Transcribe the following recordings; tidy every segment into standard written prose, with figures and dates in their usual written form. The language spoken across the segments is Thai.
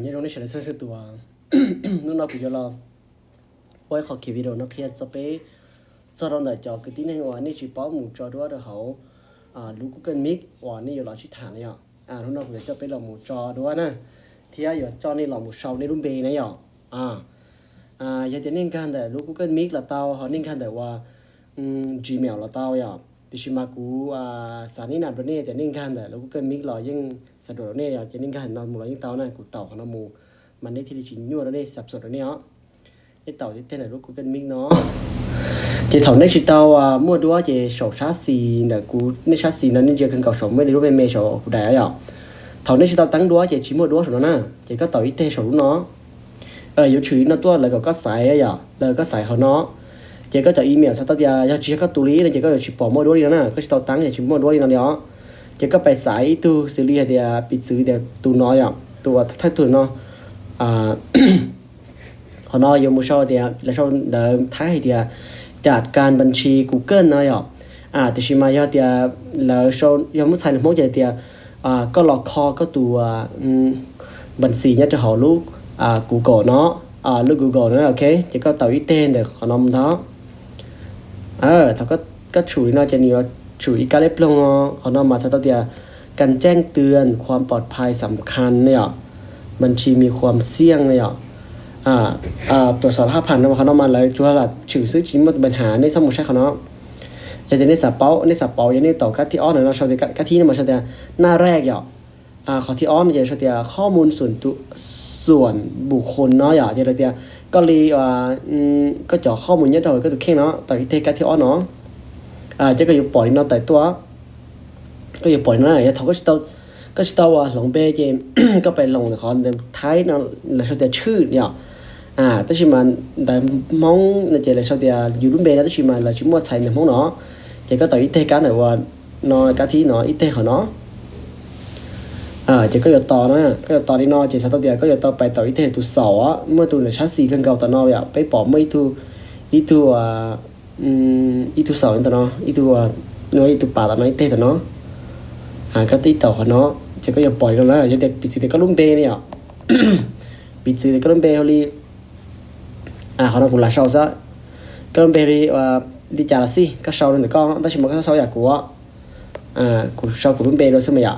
như trong này sẽ là sơ sơ tua lúc nào cũng cho lo quay khó kỳ video nó kia cho bé cho nó để cho cái tí này ngoài này chỉ bảo một trò đó được hậu lúc cũng cần mic ngoài này giờ là chỉ thả này lúc nào cũng cho bé là một trò đó nè thì giờ cho nên là một sau này đúng bề này giờ thì nên can để lúc cũng cần mic là tao họ nên can để qua Gmail là tao thì chỉ mà cú sáng nay nằm bên này thì nên can để lúc cũng cần mic là nhưng sản phẩm này thì nên can nó một là những tao này của tàu của nó mù mà đây thì chỉ nhua nó đây sập sụt rồi này cái tàu cái tên này lúc cũng cần mic nó chỉ thầu này chỉ tao mua đũa chỉ sổ sát xì là cú này sát xì nó nên chưa cần cầu sổ mới lúc bên mẹ sổ của đại thầu này chỉ tao tăng đũa chỉ mua đũa của nó nè chỉ có tàu ít tê sổ nó yếu chữ nó tua là có sải ấy là có sải họ nó chỉ có cho email sao tao giờ chỉ có tu lý nên chỉ có chỉ bỏ mua đũa đi nó nè có chỉ tao tăng chỉ mua đũa đi nó đó chỉ có phải sải tu xử lý thì bị xử thì tu nói tu thách tu nó họ nói dùng một số thì là số đợt thái thìจัดการบัญชี Google นะแต่ชิมาthì là số giống một sai một vậy thì có lọ kho có tụบัญชีnhất cho họ lúc Google nó lúc Google nó ok chỉ có tạo ý tên để họ nắm đó thằng có chủ nóจะnhiều chủ ý cáiเล็บลงเขานำมาซะตัวการแจ้งเตือนความปลอดภัยสำคัญเนี่ยบัญชีมีความเสี่ยงเนี่ยตรวจสอบ5,000นะเขานำมาเลยชัวร์ละชื่อซื้อชิ้นมันปัญหาในสมุดใช้เขาเนาะอย่างนี้สับเป้าอย่างนี้ต่อกัดที่อ้อนเราชอบกัดที่นี่มาชอบหน้าแรกขอที่อ้อนมันจะชอบข้อมูลส่วนบุคคลเนาะอย่างเดียวก็เลยก็เจาะข้อมูลเยอะหน่อยก็ถูกแค่เนาะต่อที่เทกัดที่อ้อนเนาะจะก็อยู่ปล่อยเนาะแต่ตัวก็อยู่ปล่อยเนาะอย่างเขาก็จะตัวหลงเบเจมก็ไปลงเขาในท้ายเนาะเราชอบชื่อเนี่ยแต่ชิมันแต่มองในใจเราชอบอยู่รุ่นเบแล้วแต่ชิมันเราชิมว่าใช้ในมองเนาะจะก็ต่ออีเทกันหน่อยว่าเนาะกัดที่เนาะอีเทเขาเนาะจะก็จะต่อนะก็จะต่อที่นอเจสัตว์เดียก็จะต่อไปต่ออีเทตัวสอเมื่อตัวในชั้น4ขึ้นเก่าต่อนอไปปอไม่ตัวอีตัวสอต่อนออีตัวน้อยตัวป่าต่อนออีเทต่อนอก็ตีต่อเขาเนาะจะก็จะปล่อยกันแล้วจะเด็กปิดสื่อก็รุ่มเบเนี่ยปิดสื่อก็รุ่มเบเขาลีเขาต้องกุหลาบเศร้าซะก็รุ่มเบลีดีจ่าละสิก็เศร้าเลยแต่ก็แต่ชิมันก็เศร้าอยากกูกูเศร้ากูรุ่มเบโดยสมัย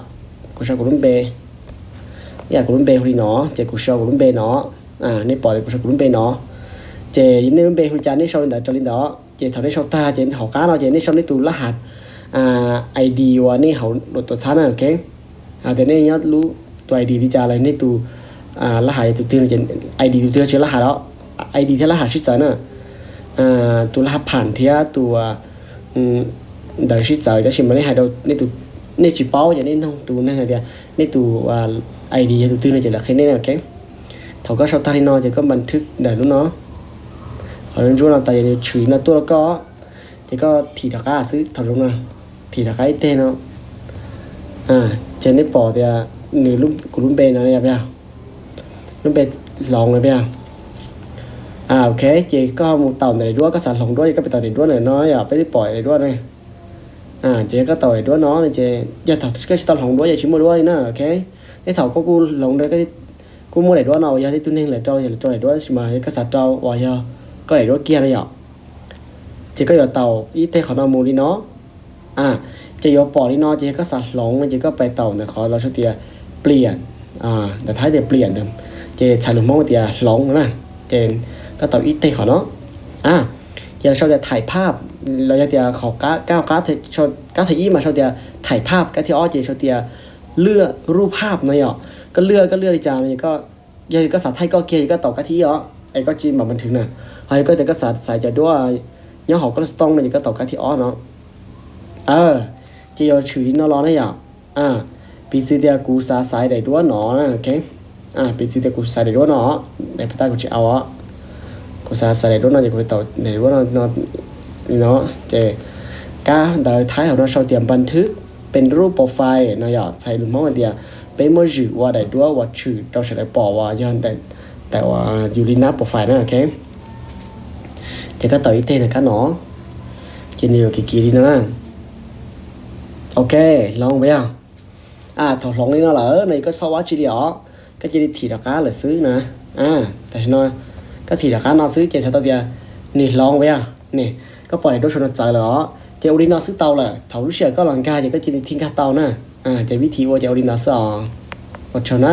กูชอบกูรุ่นเบอยากกูรุ่นเบคนนี้เนาะเจกูชอบกูรุ่นเบเนาะนี่ปล่อยกูชอบกูรุ่นเบเนาะเจยินดีรุ่นเบคุณจานนี่ชอบแต่จอลินเนาะเจทำได้ชอบตาเจนเขาก้าเนาะเจนี่ชอบนี่ตูรหัสไอดีวะนี่เขาโดดตัวชั้นโอเคแต่นี่ยอดรู้ตัวไอดีที่จะอะไรนี่ตูรหัสตัวตื่นเจนไอดีตัวตื่นเชื่อรหัสแล้วไอดีที่รหัสชื่อใจน่ะตัวรหัสผ่านที่ตัวเดี๋ยวชื่อใจแต่ชิมมาได้หายเรานี่ตัวนี่chỉ báo vậy nên không tụ này là nên tụ ID tụ tư này chỉ là cái này là cái thầu có sau tai nó chỉ cóบันทึกđể lúc nó khỏiรู้là tại vì chửi là tôi có thì có thì đặc á xứ thầu đúng nào thì đặc cái tên nó trên đấy bỏ thì nửa lúc của lúc bên nó này bây lúc bên lòng này bây ok chỉ có một tàu này đua có sản lòng đua thì có bị tàu này đua này nó phải bỏ này đua này chị có tàu đũa nó này chị giờ thầu cái tàu lồng đũa giờ chỉ mua đũa đi nữa ok cái thầu có cu lồng đây cái cu mua để đũa nào giờ thì tôi nên là trâu để đũa mà cái sạt trâu vào giờ có để đũa kia này ạ chỉ có giờ tàu ít thế họ nào mua đi nó chỉ giờ bỏ đi nó chỉ có sạt lồng chỉ có bay tàu này họ là số tiền pliển để thái để pliển được chỉ sản lượng mong tiền lồng nữa chỉ có tàu ít thế họ nó giờ sau đểถ่ายภาพเราจะขอก้าวการ์ดถ่ายมาsau đểถ่ายภาพcáiที่อ้อจะsau đểเลือกรูปภาพนะก็เลือกดีจ้าเนี่ยก็ยังก็สาไทยก็เกียก็ต่อcáiที่ไอ้ก็จีนแบบมันถึงน่ะไอ้ก็แต่ก็สายจะด้วยย่อหอกก็ต้องเนี่ยก็ต่อcáiที่อ้อเนาะจะเอาชื่อnó lo đấyปีซีเดียกูสายได้ด้วยเนาะโอเคปีซีเดียกูสายได้ด้วยเนาะในภาษากูจะเอากูสายได้ด้วยเนาะจะกูต่อได้ด้วยnó chế cả đời thái họ nó sau tiềnบันทึกเป็นรูปโปรไฟล์นะใส่หลุมมองอันเดียเป็นมือถือว่าได้ด้วยว่าชื่อเราจะได้บอกว่าย้อนแต่ว่าอยู่ในหน้าโปรไฟล์นะโอเคจะก็ต่ออีกเท่นะครับเนาะจะเนียวกี่ดีนะโอเคลองไปถอดลองนี่นะเหรอในก็สวัสดีอ๋อ ก็จะได้ถีดก้าหรือซื้อนะแต่ฉันน้อยก็ถีดก้านอซื้อเจสตัวเดียนี่ลองไว้นี่ก็ปล่อยโดยชนใจเหรอเจ้าดินอซื้อเตาแหละเถาลูกเสือก็หลังกาจะก็จะทิ้งค่าเตานะจะวิธีว่าเจ้าดินอซื้ออดชนะ